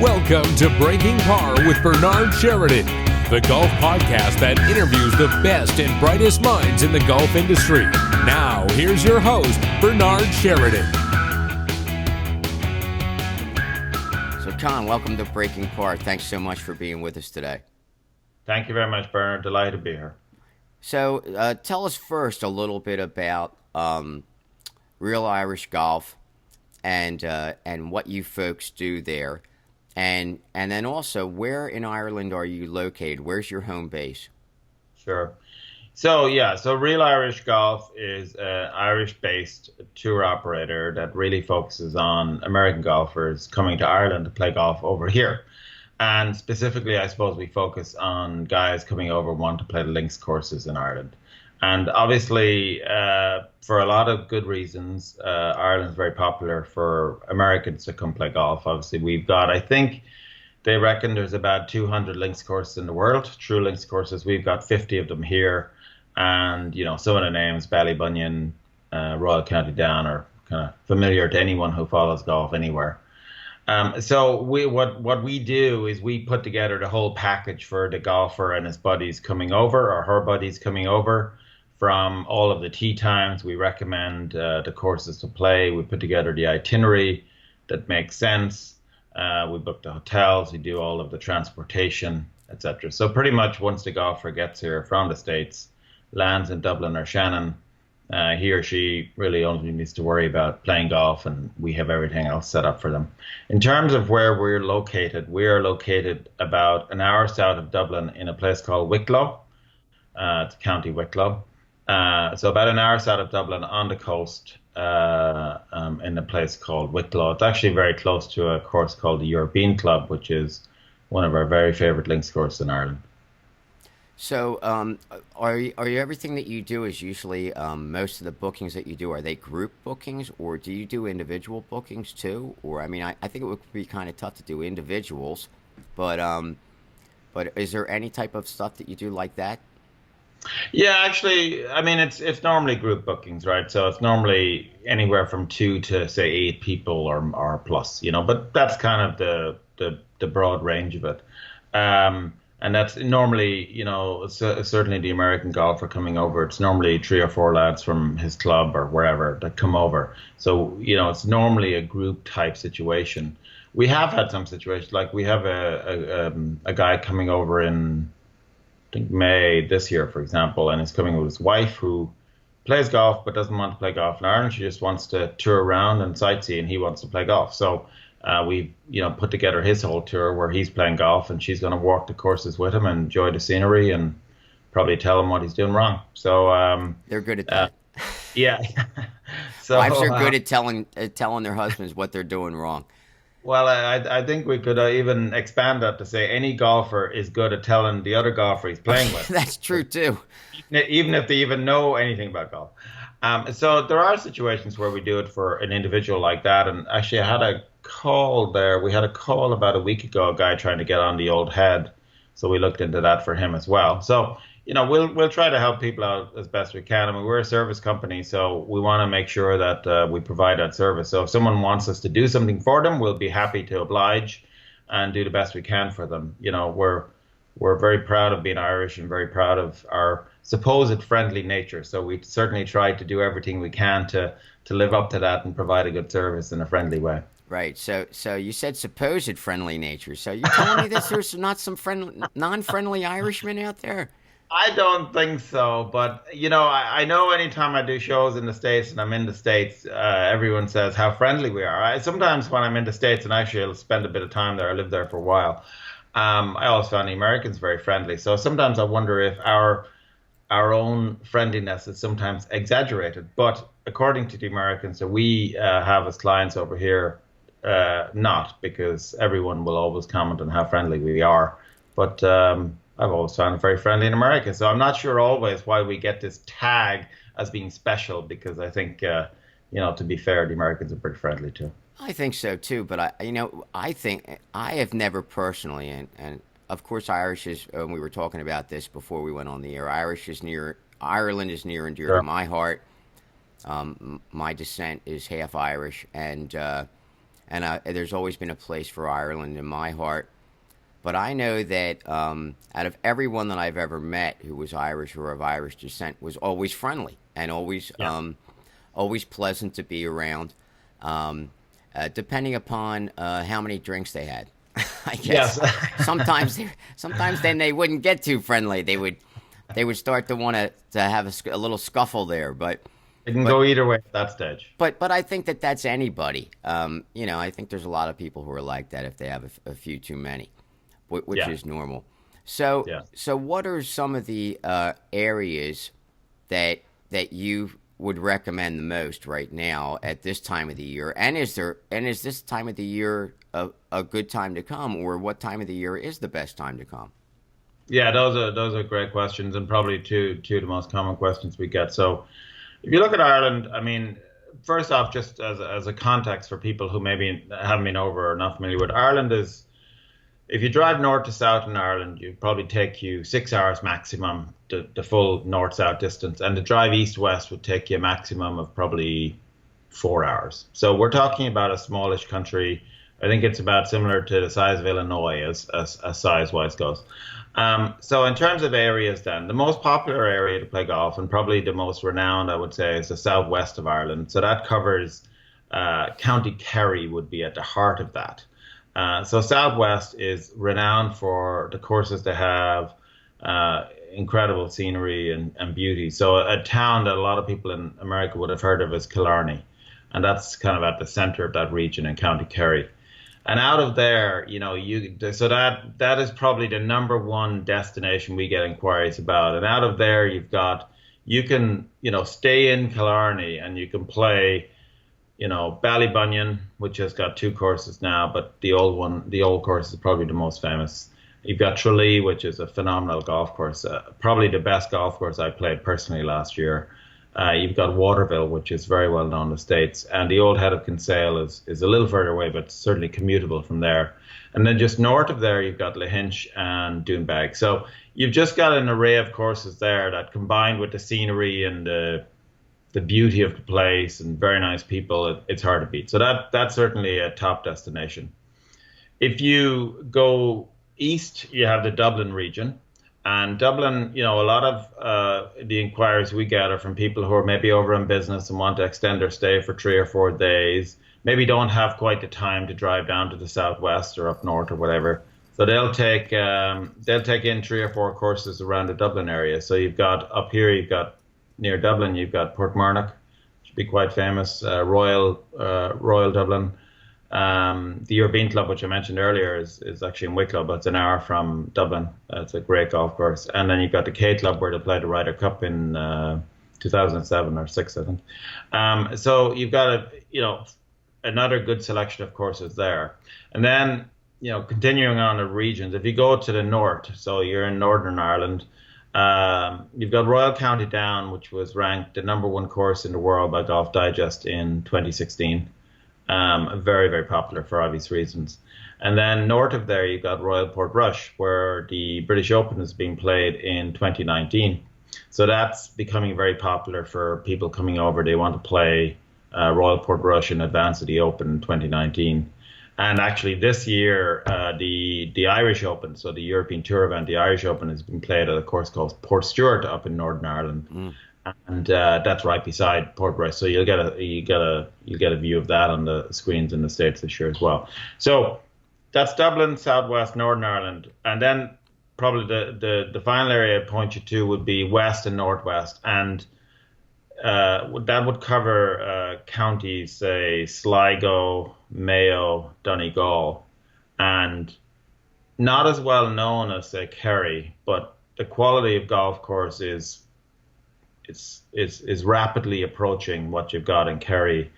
Welcome to Breaking Par with Bernard Sheridan, the golf podcast that interviews the best and brightest minds in the golf industry. Now, here's your host, Bernard Sheridan. So, Conn, welcome to Breaking Par. Thanks so much for being with us today. Thank you very much, Bernard. Delighted to be here. So, tell us first a little bit about Real Irish Golf and what you folks do there, and then also where in Ireland are you located? Where's your home base? Sure. So Real Irish Golf is an Irish-based tour operator that really focuses on American golfers coming to Ireland to play golf over here. And specifically, I suppose we focus on guys coming over who want to play the links courses in Ireland. And obviously, for a lot of good reasons, Ireland is very popular for Americans to come play golf. Obviously, we've got, I think, they reckon there's about 200 links courses in the world, true links courses. We've got 50 of them here. And, you know, some of the names, Ballybunion, Royal County Down, are kind of familiar to anyone who follows golf anywhere. So what we do is we put together the whole package for the golfer and his buddies coming over, or her buddies coming over, from all of the tee times. We recommend the courses to play. We put together the itinerary that makes sense. We book the hotels. We do all of the transportation, etc. So pretty much once the golfer gets here from the States, lands in Dublin or Shannon, he or she really only needs to worry about playing golf, and we have everything else set up for them. In terms of where we're located, we are located about an hour south of Dublin in a place called Wicklow. It's County Wicklow. So about an hour south of Dublin on the coast in a place called Wicklow. It's actually very close to a course called the European Club, which is one of our very favorite links courses in Ireland. So, are you everything that you do is usually most of the bookings that you do, are they group bookings, or do you do individual bookings too? Or I mean, I think it would be kind of tough to do individuals, but is there any type of stuff that you do like that? Yeah, actually, I mean, it's normally group bookings, right? So it's normally anywhere from 2 to say 8 people or plus, you know. But that's kind of the broad range of it. And that's normally, you know, certainly the American golfer coming over, it's normally 3 or 4 lads from his club or wherever that come over. So, you know, it's normally a group type situation. We have had some situations, like we have a guy coming over in, I think, May this year, for example, and he's coming with his wife who plays golf but doesn't want to play golf in Ireland. She just wants to tour around and sightsee, and he wants to play golf. So we, you know, put together his whole tour where he's playing golf, and she's going to walk the courses with him and enjoy the scenery and probably tell him what he's doing wrong. So they're good at that. Yeah. So wives are good at telling their husbands what they're doing wrong. Well, I think we could even expand that to say any golfer is good at telling the other golfer he's playing with. That's true too. Even if they even know anything about golf. So there are situations where we do it for an individual like that. And actually, I had a call there. We had a call about a week ago, a guy trying to get on the old head. So we looked into that for him as well. So, you know, we'll try to help people out as best we can. I mean, we're a service company, so we want to make sure that we provide that service. So if someone wants us to do something for them, we'll be happy to oblige and do the best we can for them. You know, we're very proud of being Irish and very proud of our supposed friendly nature. So we certainly try to do everything we can to live up to that and provide a good service in a friendly way. Right. So you said supposed friendly nature. So you're telling me that there's not some non-friendly Irishmen out there? I don't think so. But, you know, I know anytime I do shows in the States and I'm in the States, everyone says how friendly we are. Sometimes when I'm in the States, and actually I'll spend a bit of time there, I lived there for a while, I always found the Americans very friendly. So sometimes I wonder if our own friendliness is sometimes exaggerated. But according to the Americans that we have as clients over here, not, because everyone will always comment on how friendly we are. But I've always found it very friendly in America. So I'm not sure always why we get this tag as being special, because I think, you know, to be fair, the Americans are pretty friendly too. I think so too, but I think I have never personally, and of course Irish is, we were talking about this before we went on the air, Ireland is near and dear to my heart. My descent is half Irish, and and there's always been a place for Ireland in my heart. But I know that out of everyone that I've ever met who was Irish or of Irish descent was always friendly and always always pleasant to be around, depending upon how many drinks they had. I guess sometimes then they wouldn't get too friendly. They would start to want to have a little scuffle there, but. It can go either way at that stage. But I think that's anybody. I think there's a lot of people who are like that if they have a few too many, which is normal. So what are some of the areas that you would recommend the most right now at this time of the year? And is this time of the year a good time to come, or what time of the year is the best time to come? Yeah, those are great questions, and probably two of the most common questions we get. So, if you look at Ireland, I mean, first off, just as a context for people who maybe haven't been over or not familiar with Ireland, is if you drive north to south in Ireland, it'd probably take you 6 hours maximum, the full north-south distance, and to drive east-west would take you a maximum of probably 4 hours. So we're talking about a smallish country. I think it's about similar to the size of Illinois as size-wise goes. So in terms of areas then, the most popular area to play golf, and probably the most renowned, I would say, is the southwest of Ireland. So that covers County Kerry would be at the heart of that. So southwest is renowned for the courses they have, incredible scenery and beauty. So a town that a lot of people in America would have heard of is Killarney, and that's kind of at the center of that region in County Kerry. And out of there, so that is probably the number one destination we get inquiries about. And out of there, you can stay in Killarney and you can play, Ballybunion, which has got 2 courses now, but the old course is probably the most famous. You've got Tralee, which is a phenomenal golf course, probably the best golf course I played personally last year. You've got Waterville, which is very well known in the States, and the old Head of Kinsale is a little further away, but certainly commutable from there. And then just north of there, you've got Lahinch and Doonbeg. So you've just got an array of courses there that, combined with the scenery and the beauty of the place and very nice people, it's hard to beat. So that's certainly a top destination. If you go east, you have the Dublin region. And Dublin, a lot of the inquiries we get are from people who are maybe over in business and want to extend their stay for 3 or 4 days, maybe don't have quite the time to drive down to the southwest or up north or whatever. So they'll take in 3 or 4 courses around the Dublin area. So you've got up here, near Dublin, you've got Portmarnock, which would be quite famous, Royal Dublin. The European Club, which I mentioned earlier, is actually in Wicklow, but it's an hour from Dublin. It's a great golf course. And then you've got the K Club, where they played the Ryder Cup in 2007 or 6, I think. So you've got another good selection of courses there. And then, continuing on the regions, if you go to the north, so you're in Northern Ireland, you've got Royal County Down, which was ranked the #1 course in the world by Golf Digest in 2016. Very, very popular for obvious reasons. And then north of there, you've got Royal Portrush, where the British Open is being played in 2019. So that's becoming very popular for people coming over. They want to play Royal Portrush in advance of the Open in 2019. And actually this year, the Irish Open, so the European Tour event, the Irish Open, has been played at a course called Portstewart up in Northern Ireland. And that's right beside Portrush, so you'll get a view of that on the screens in the States this year as well. So that's Dublin, Southwest, Northern Ireland, and then probably the final area I'd point you to would be West and Northwest, and that would cover counties, say Sligo, Mayo, Donegal, and not as well known as, say, Kerry, but the quality of golf course is rapidly approaching what you've got in Kerry.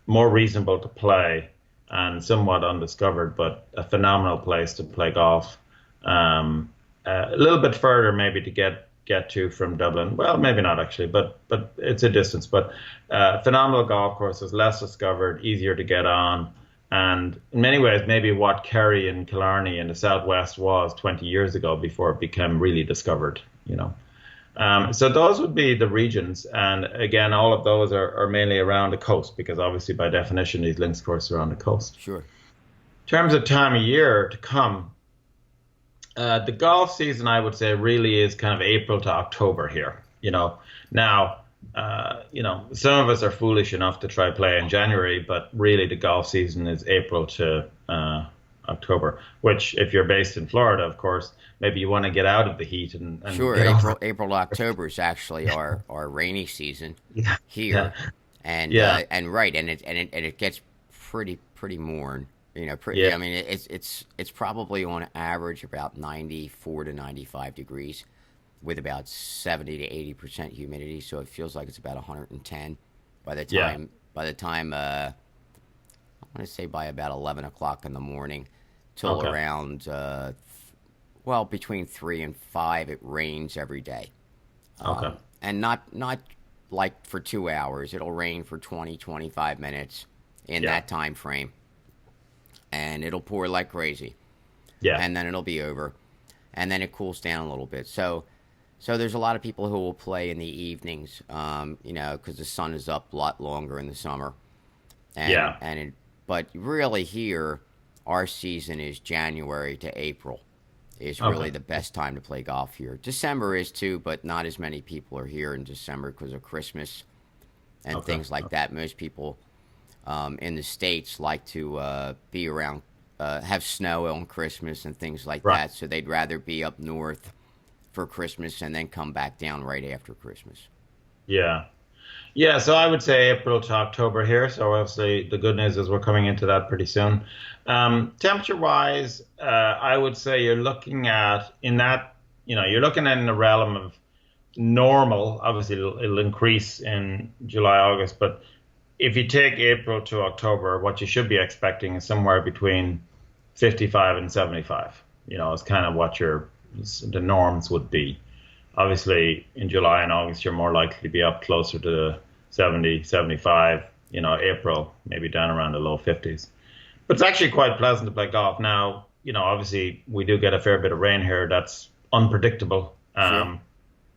More reasonable to play and somewhat undiscovered, but a phenomenal place to play golf. A little bit further maybe to get to from Dublin. Well, maybe not actually, but it's a distance. But phenomenal golf courses, less discovered, easier to get on. And in many ways, maybe what Kerry and Killarney in the southwest was 20 years ago before it became really discovered, So those would be the regions. And again, all of those are mainly around the coast because obviously by definition, these links courses are on the coast. Sure. In terms of time of year to come, the golf season, I would say, really is kind of April to October here. Now, some of us are foolish enough to try play in January, but really the golf season is April to October. Which, if you're based in Florida, of course, maybe you want to get out of the heat and Sure. April to October is actually our rainy season here, Yeah, and yeah, it gets pretty warm. yeah, I mean, it's probably on average about 94 to 95 degrees, with about 70 to 80% humidity. So it feels like it's about 110 by the yeah. time I want to say by about 11 o'clock in the morning till Okay, around between 3 and 5 it rains every day, okay, and not like for 2 hours. It'll rain for 20 to 25 minutes in yeah, that time frame, and it'll pour like crazy, yeah, and then it'll be over, and then it cools down a little bit. So there's a lot of people who will play in the evenings, because the sun is up a lot longer in the summer, and yeah. and it, but really here, our season is January to April is really Okay, the best time to play golf here. December is too, but not as many people are here in December because of Christmas and okay, things like that. Most people in the States like to be around, have snow on Christmas and things like right. that. So they'd rather be up north for Christmas and then come back down right after Christmas. Yeah. Yeah, so I would say April to October here. So obviously the good news is we're coming into that pretty soon. Temperature wise, I would say you're looking at you're looking in the realm of normal. Obviously it'll increase in July, August, but if you take April to October, what you should be expecting is somewhere between 55 and 75. Is kind of what the norms would be. Obviously, in July and August, you're more likely to be up closer to 70, 75. April, maybe down around the low 50s. But it's actually quite pleasant to play golf. Now, obviously, we do get a fair bit of rain here. That's unpredictable. Sure.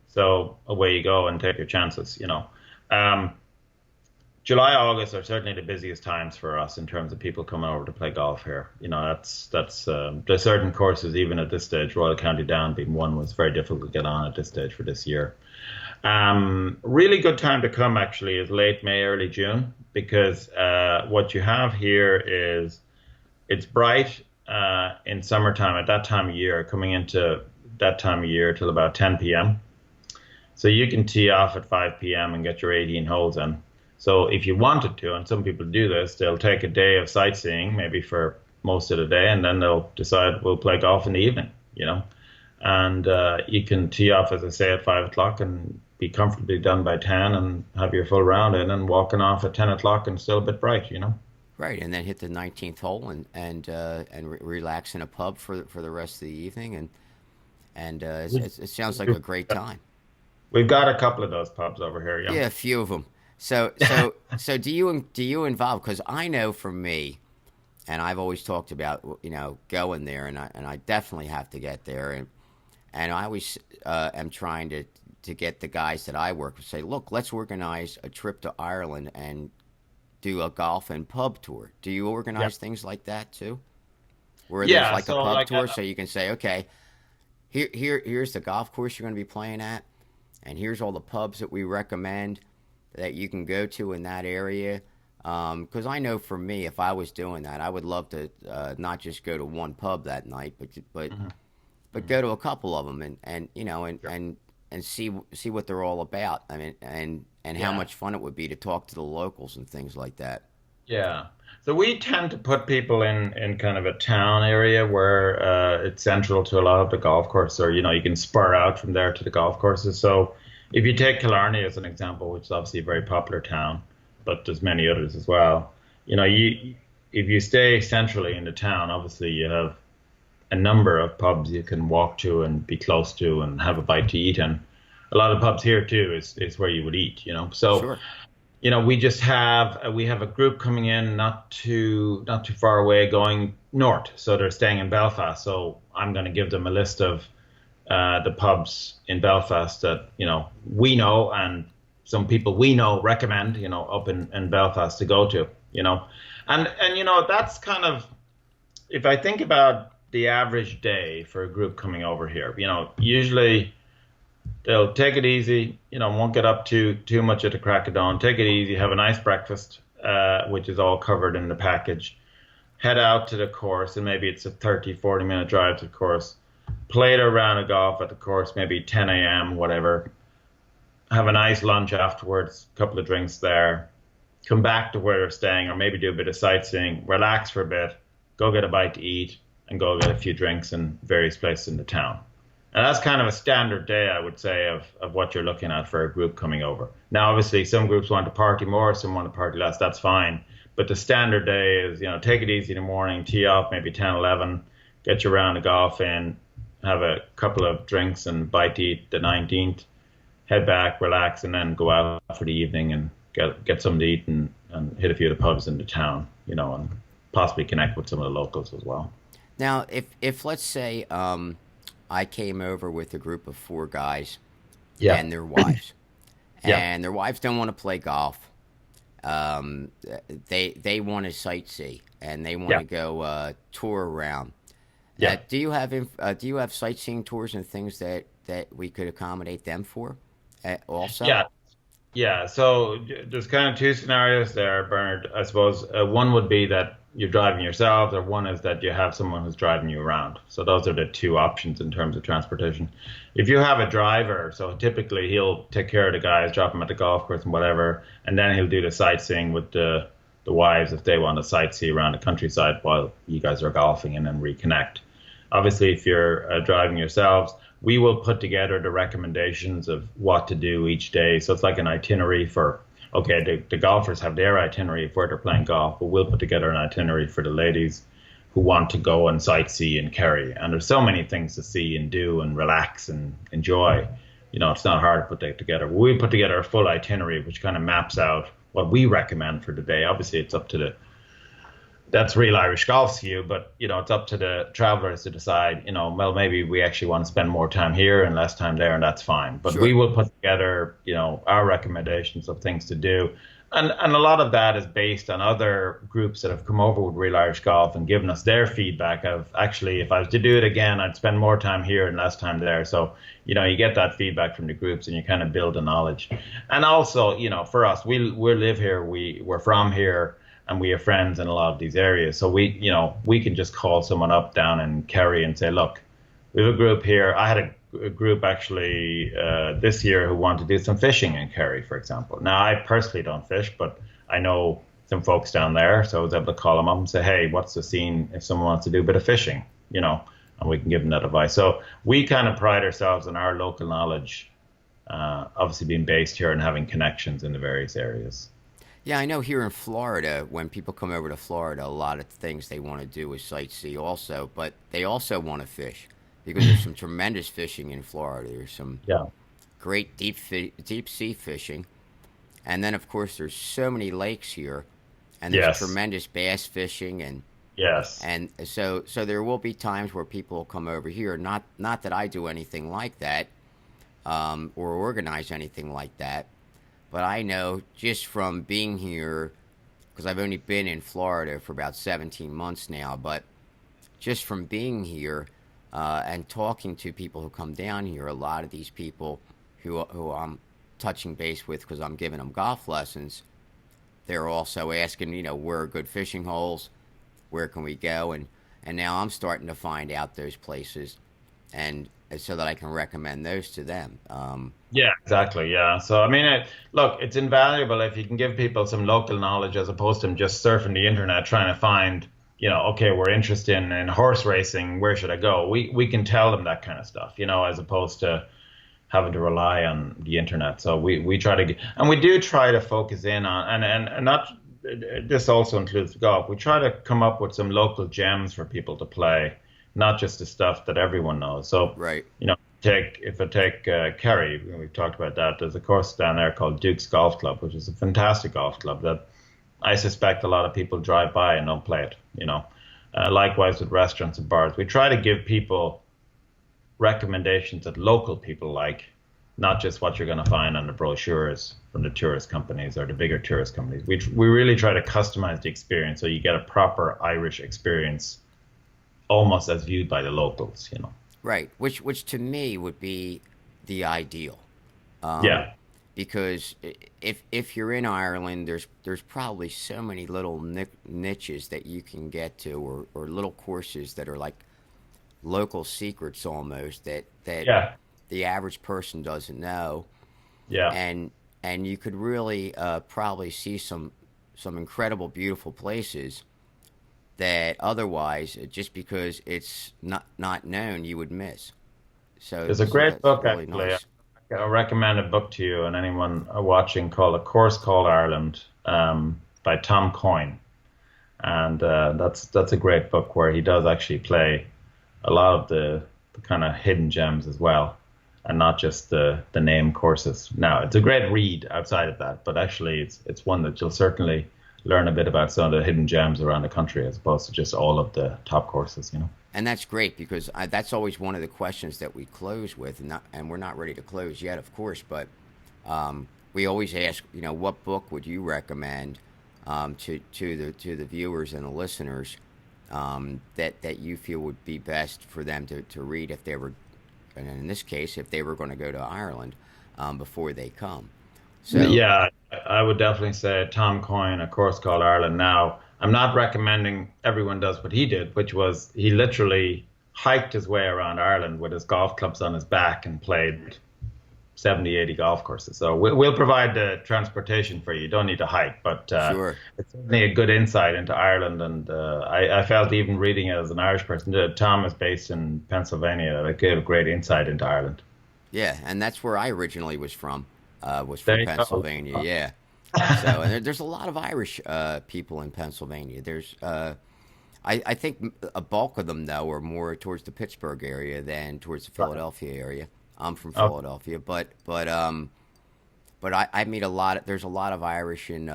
So away you go and take your chances. July, August are certainly the busiest times for us in terms of people coming over to play golf here. There's certain courses even at this stage. Royal County Down being one was very difficult to get on at this stage for this year. Really good time to come actually is late May, early June because what you have here is it's bright in summertime at that time of year, coming into that time of year till about 10 p.m. So you can tee off at 5 p.m. and get your 18 holes in. So if you wanted to, and some people do this, they'll take a day of sightseeing, maybe for most of the day, and then they'll decide we'll play golf in the evening. And you can tee off, as I say, at 5 o'clock and be comfortably done by 10 and have your full round in and walking off at 10 o'clock and still a bit bright. Right, and then hit the 19th hole and relax in a pub for the rest of the evening, and it sounds like a great time. We've got a couple of those pubs over here, yeah. Yeah, a few of them. So do you involve? Because I know for me, and I've always talked about going there, and I definitely have to get there, and I always am trying to get the guys that I work with say, look, let's organize a trip to Ireland and do a golf and pub tour. Do you organize things like that too? Where there's Yeah, like a so pub like tour, so you can say, okay, here's the golf course you're going to be playing at, and here's all the pubs that we recommend that you can go to in that area. Because I know for me, if I was doing that, I would love to not just go to one pub that night, but go to a couple of them and see what they're all about. I mean, and how yeah. much fun it would be to talk to the locals and things like that. Yeah. So we tend to put people in kind of a town area where it's central to a lot of the golf courses, or, you can spur out from there to the golf courses. So if you take Killarney as an example, which is obviously a very popular town, but there's many others as well, if you stay centrally in the town, obviously you have a number of pubs you can walk to and be close to and have a bite to eat. And a lot of pubs here too is where you would eat. So Sure. we have a group coming in not too far away going north. So they're staying in Belfast. So I'm going to give them a list of the pubs in Belfast that, we know and some people we know recommend, up in Belfast to go to, and that's kind of, if I think about the average day for a group coming over here, usually they'll take it easy, won't get up too much at the crack of dawn, take it easy, have a nice breakfast, which is all covered in the package, head out to the course, and maybe it's a 30-40 minute drive to the course, play their round of golf at the course, maybe 10 a.m., whatever, have a nice lunch afterwards, a couple of drinks there, come back to where they're staying, or maybe do a bit of sightseeing, relax for a bit, go get a bite to eat, and go get a few drinks in various places in the town. And that's kind of a standard day, I would say, of what you're looking at for a group coming over. Now, obviously, some groups want to party more, some want to party less. That's fine. But the standard day is, take it easy in the morning, tee off maybe 10, 11, get your round of golf in, have a couple of drinks and bite to eat the 19th, head back, relax, and then go out for the evening and get something to eat and hit a few of the pubs in the town, and possibly connect with some of the locals as well. Now, if let's say I came over with a group of 4 guys and their wives, and their wives don't want to play golf. They want to sightsee and they want to go tour around. Do you have sightseeing tours and things that we could accommodate them for also? Yeah. So there's kind of 2 scenarios there, Bernard. I suppose one would be that you're driving yourself, or one is that you have someone who's driving you around. So those are the 2 options in terms of transportation. If you have a driver, so typically he'll take care of the guys, drop them at the golf course and whatever, and then he'll do the sightseeing with the wives if they want to sightsee around the countryside while you guys are golfing and then reconnect. Obviously, if you're driving yourselves, we will put together the recommendations of what to do each day. So it's like an itinerary for, the golfers have their itinerary of where they're playing golf, but we'll put together an itinerary for the ladies who want to go and sightsee in Kerry. And there's so many things to see and do and relax and enjoy. It's not hard to put that together. We'll put together a full itinerary, which kind of maps out what we recommend for the day. Obviously, it's up to that's Real Irish Golf's view, but it's up to the travelers to decide, well, maybe we actually want to spend more time here and less time there, and that's fine. But we will put together, our recommendations of things to do. And a lot of that is based on other groups that have come over with Real Irish Golf and given us their feedback of, actually, if I was to do it again, I'd spend more time here and less time there. So, you get that feedback from the groups and you kind of build the knowledge. And also, for us, we live here, we're from here, and we have friends in a lot of these areas. So we can just call someone up down in Kerry and say, look, we have a group here. I had a group actually this year who wanted to do some fishing in Kerry, for example. Now, I personally don't fish, but I know some folks down there. So I was able to call them up and say, hey, what's the scene if someone wants to do a bit of fishing, and we can give them that advice. So we kind of pride ourselves on our local knowledge, obviously being based here and having connections in the various areas. Yeah, I know here in Florida, when people come over to Florida, a lot of things they want to do is sightsee also, but they also want to fish because there's some tremendous fishing in Florida. There's some great deep sea fishing. And then, of course, there's so many lakes here, and there's tremendous bass fishing. And so there will be times where people will come over here. Not that I do anything like that or organize anything like that. But I know just from being here, because I've only been in Florida for about 17 months now, but just from being here and talking to people who come down here, a lot of these people who I'm touching base with because I'm giving them golf lessons, they're also asking, where are good fishing holes, where can we go? And now I'm starting to find out those places and so that I can recommend those to them. Yeah, exactly. Yeah. So, I mean, look, it's invaluable if you can give people some local knowledge as opposed to them just surfing the internet trying to find, we're interested in horse racing. Where should I go? We can tell them that kind of stuff, as opposed to having to rely on the internet. So we try to, and we do try to focus in on, and not, this also includes golf. We try to come up with some local gems for people to play, not just the stuff that everyone knows. So, if I take Kerry, we've talked about that. There's a course down there called Duke's Golf Club, which is a fantastic golf club that I suspect a lot of people drive by and don't play it. Likewise with restaurants and bars, we try to give people recommendations that local people like, not just what you're going to find on the brochures from the tourist companies or the bigger tourist companies. We really try to customize the experience so you get a proper Irish experience, almost as viewed by the locals, you know. Right, which to me would be the ideal. Yeah. Because if you're in Ireland, there's probably so many little niches that you can get to, or little courses that are like local secrets almost that Yeah. the average person doesn't know, Yeah. and you could really probably see some incredible, beautiful places that otherwise, just because it's not known, you would miss. There's a great That's book, really actually. nice. I recommend a book to you and anyone watching, called A Course Called Ireland, by Tom Coyne. And that's a great book where he does actually play a lot of the kind of hidden gems as well, and not just the name courses. Now, it's a great read outside of that, but actually it's one that you'll certainly learn a bit about some of the hidden gems around the country, as opposed to just all of the top courses, you know. And that's great, because that's always one of the questions that we close with, and we're not ready to close yet, of course, but we always ask, what book would you recommend to the viewers and the listeners, that you feel would be best for them to read if they were, and in this case, if they were going to go to Ireland before they come. So Yeah, I would definitely say Tom Coyne, A Course Called Ireland. Now, I'm not recommending everyone does what he did, which was he literally hiked his way around Ireland with his golf clubs on his back and played 70, 80 golf courses. So we'll provide the transportation for you. You don't need to hike, but sure. it's certainly a good insight into Ireland. And I felt, even reading it as an Irish person, Tom is based in Pennsylvania. It gave a great insight into Ireland. Yeah, and that's where I originally was from. Was There from you go. Pennsylvania. Yeah. So, and there's a lot of Irish people in Pennsylvania. There's, I think a bulk of them though are more towards the Pittsburgh area than towards the Philadelphia area. I'm from Philadelphia, but I meet a lot. There's a lot of Irish in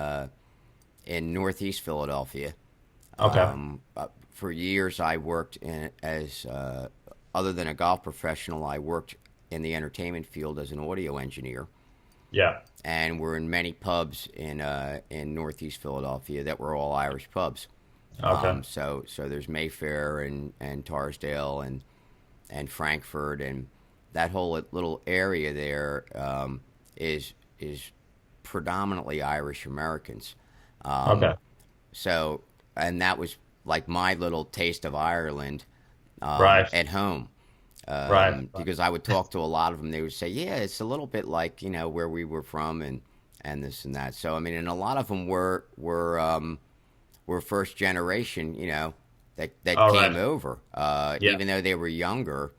Northeast Philadelphia. Okay. For years, I worked as other than a golf professional, I worked in the entertainment field as an audio engineer. Yeah. And we're in many pubs in Northeast Philadelphia that were all Irish pubs. Okay. So there's Mayfair and Tarsdale and Frankfurt, and that whole little area there is predominantly Irish Americans. Okay. So, and that was like my little taste of Ireland Right. at home. Right. Because I would talk to a lot of them. They would say, yeah, it's a little bit like, where we were from and this and that. So, I mean, and a lot of them were first generation, that All came right. over. Yeah. Even though they were younger,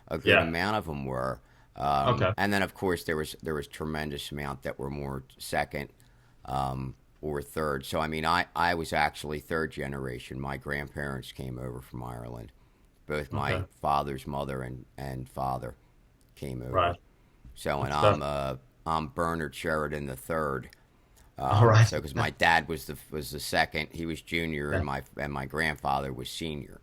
a good Yeah. amount of them were. Okay. And then, of course, there was tremendous amount that were more second or third. So, I mean, I was actually third generation. My grandparents came over from Ireland. Both my Okay. father's mother and father came over. Right. So, and So- I'm Bernard Sheridan the third. All right. So, because my dad was the second, he was junior, Yeah. and my grandfather was senior.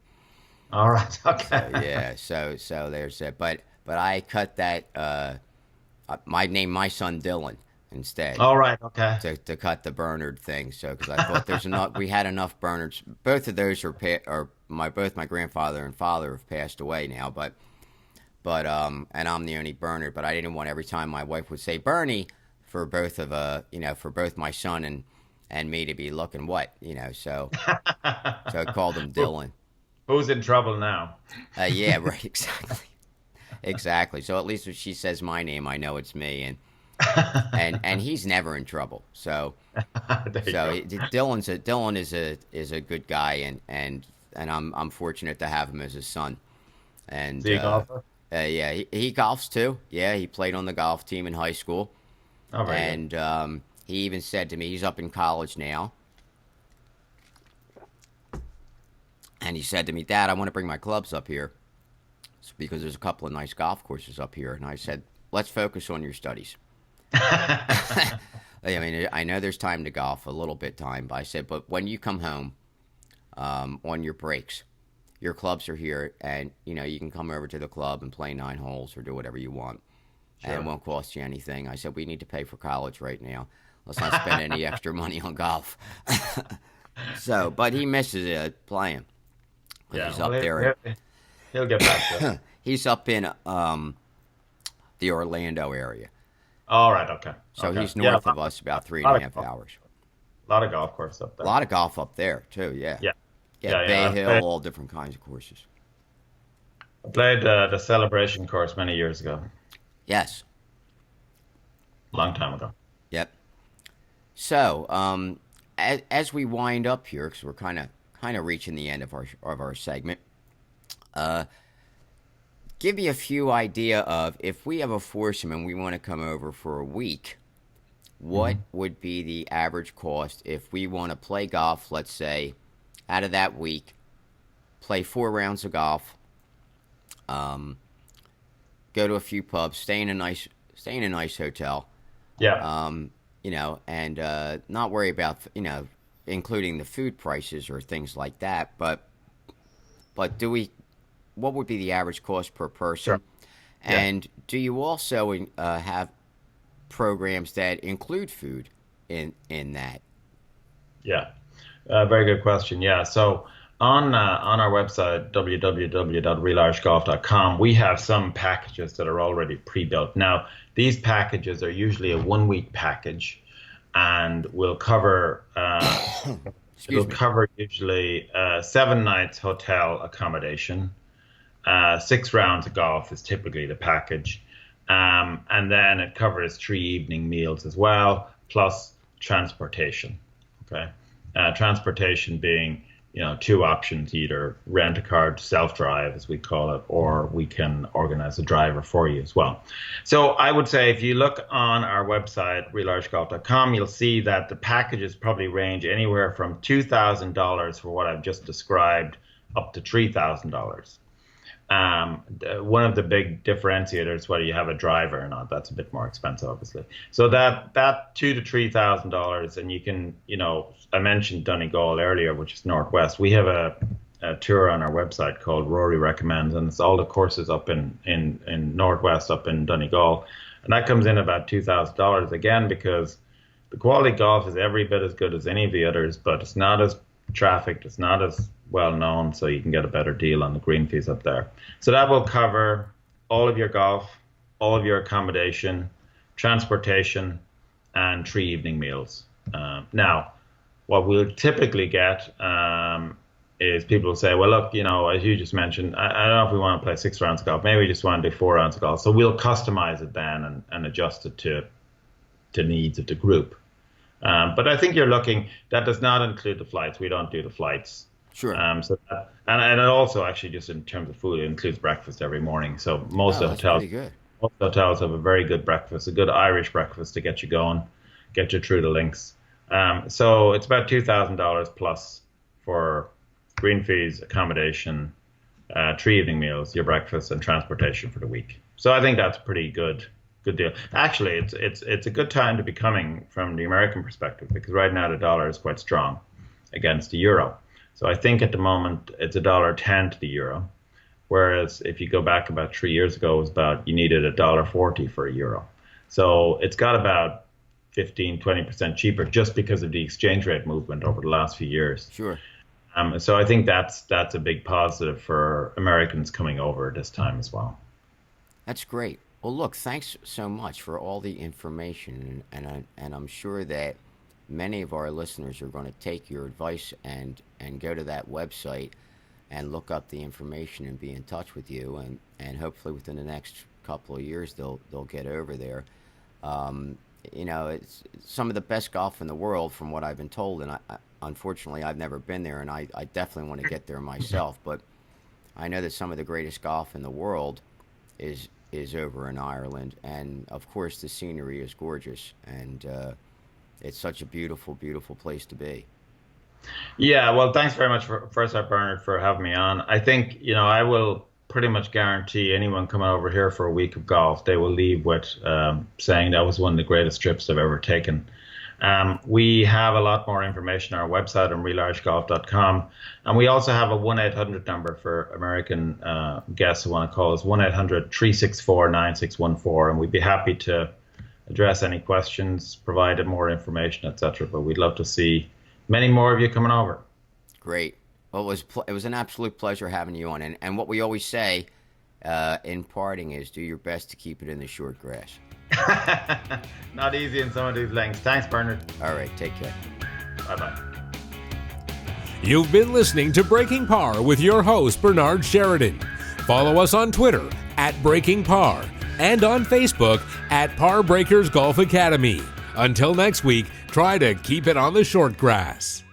All right. Okay. Yeah. So there's that. But I cut that. I named my son Dylan instead. All right. Okay. To cut the Bernard thing, so because I thought there's enough, we had enough Bernards. Both of those are both my grandfather and father have passed away now, but and I'm the only Bernard. But I didn't want every time my wife would say Bernie for both of for both my son and me to be looking what, so I called him Dylan. Who's in trouble now? Yeah, right, exactly. So at least if she says my name, I know it's me, and he's never in trouble. So There you go. Dylan is a good guy, and I'm fortunate to have him as a son. And Is he a golfer? yeah, he golfs too. Yeah, he played on the golf team in high school, Oh, very good. and he even said to me, he's up in college now, and he said to me, Dad, I want to bring my clubs up here, because there's a couple of nice golf courses up here. And I said, let's focus on your studies. I mean, I know there's time to golf, a little bit time, but I said, but when you come home on your breaks, your clubs are here, and you can come over to the club and play 9 holes or do whatever you want, and it won't cost you anything. I said we need to pay for college right now. Let's not spend any extra money on golf. So, but he misses it playing. Yeah, he's up there. He'll get back to it. He's up in the Orlando area. All right, okay. So he's north of us about 3.5 hours. A lot of golf courses up there. A lot of golf up there too. Yeah. Bay Hill, all different kinds of courses. I played the Celebration course many years ago. Yes. Long time ago. Yep. So, as we wind up here, because we're kind of reaching the end of our segment, give me a few idea of if we have a foursome and we want to come over for a week, what would be the average cost if we want to play golf? Let's say, out of that week, play 4 rounds of golf, go to a few pubs, stay in a nice hotel. Yeah. And not worry about, including the food prices or things like that. But what would be the average cost per person? Sure. And do you also have programs that include food in that? Yeah. Very good question. Yeah. So on our website, www.realirishgolf.com, we have some packages that are already pre-built. Now, these packages are usually a 1-week package, and will cover usually 7 nights hotel accommodation, 6 rounds of golf is typically the package, and then it covers 3 evening meals as well, plus transportation. Okay, transportation being 2 options: either rent a car to self-drive, as we call it, or we can organize a driver for you as well. So I would say if you look on our website, realirishgolf.com, you'll see that the packages probably range anywhere from $2,000 for what I've just described up to $3,000. One of the big differentiators, whether you have a driver or not, that's a bit more expensive, obviously. So that $2,000 to $3,000, and you can, I mentioned Donegal earlier, which is Northwest. We have a tour on our website called Rory Recommends, and it's all the courses up in Northwest, up in Donegal, and that comes in about $2,000 again, because the quality golf is every bit as good as any of the others, but it's not as trafficked, it's not as well known, so you can get a better deal on the green fees up there. So that will cover all of your golf, all of your accommodation, transportation, and 3 evening meals. Now, what we'll typically get is people will say, well, look, as you just mentioned, I don't know if we want to play 6 rounds of golf. Maybe we just want to do 4 rounds of golf. So we'll customize it then and adjust it to needs of the group. But I think that does not include the flights. We don't do the flights. Sure. And it also actually, just in terms of food, it includes breakfast every morning. So most of the hotels have a very good breakfast, a good Irish breakfast to get you going, get you through the links. So it's about $2,000 plus for green fees, accommodation, 3 evening meals, your breakfast, and transportation for the week. So I think that's pretty good deal. Actually, it's a good time to be coming from the American perspective, because right now the dollar is quite strong against the euro. So I think at the moment it's $1.10 to the euro, whereas if you go back about 3 years ago, it was about, you needed $1.40 for a euro. So it's got about 15-20% cheaper just because of the exchange rate movement over the last few years. Sure. So I think that's a big positive for Americans coming over this time as well. That's great. Well, look, thanks so much for all the information, and I'm sure that many of our listeners are going to take your advice and go to that website and look up the information and be in touch with you, and hopefully within the next couple of years they'll get over there. It's some of the best golf in the world from what I've been told, and unfortunately I've never been there, and I definitely want to get there myself, but I know that some of the greatest golf in the world is over in Ireland, and of course the scenery is gorgeous, and it's such a beautiful, beautiful place to be. Yeah, well, thanks very much first off, Bernard, for having me on. I think, I will pretty much guarantee anyone coming over here for a week of golf, they will leave with saying that was one of the greatest trips they've ever taken. We have a lot more information on our website on realirishgolf.com. And we also have a 1-800 number for American guests who want to call us, 1-800-364-9614. And we'd be happy to address any questions, provide more information, etc. But we'd love to see many more of you coming over. Great. Well, it was an absolute pleasure having you on. And what we always say in parting is do your best to keep it in the short grass. Not easy in some of these lengths. Thanks, Bernard. All right. Take care. Bye-bye. You've been listening to Breaking Par with your host, Bernard Sheridan. Follow us on Twitter @BreakingPar and on Facebook @Par Breakers Golf Academy. Until next week, try to keep it on the short grass.